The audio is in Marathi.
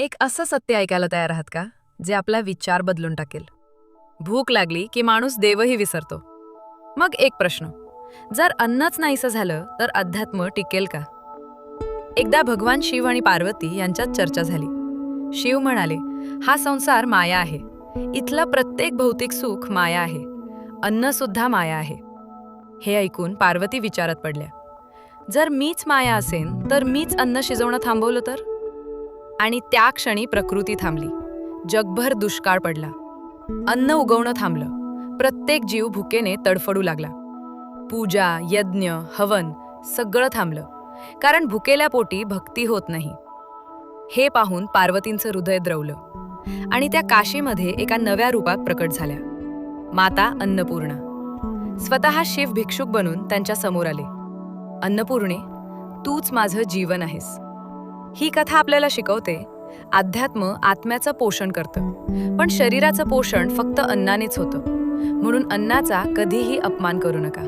एक असं सत्य ऐकायला तयार आहात का जे आपला विचार बदलून टाकेल? भूक लागली की माणूस देवही विसरतो. मग एक प्रश्न, जर अन्नच नाहीसं झालं तर अध्यात्म टिकेल का? एकदा भगवान शिव आणि पार्वती यांच्यात चर्चा झाली. शिव म्हणाले, हा संसार माया आहे. इथलं प्रत्येक भौतिक सुख माया आहे. अन्न सुद्धा माया आहे. हे ऐकून पार्वती विचारात पडल्या. जर मीच माया असेन तर मीच अन्न शिजवणं थांबवलं तर? आणि त्या क्षणी प्रकृती थांबली. जगभर दुष्काळ पडला. अन्न उगवणं थांबलं. प्रत्येक जीव भुकेने तडफडू लागला. पूजा, यज्ञ, हवन सगळं थांबलं. कारण भुकेल्या पोटी भक्ती होत नाही. हे पाहून पार्वतींचं हृदय द्रवलं आणि त्या काशीमध्ये एका नव्या रूपात प्रकट झाल्या. माता अन्नपूर्णा. स्वतः शिव भिक्षुक बनून त्यांच्या समोर आले. अन्नपूर्णे, तूच माझं जीवन आहेस. ही कथा आपल्याला शिकवते, अध्यात्म आत्म्याचं पोषण करतं, पण शरीराचं पोषण फक्त अन्नानेच होतं. म्हणून अन्नाचा कधीही अपमान करू नका.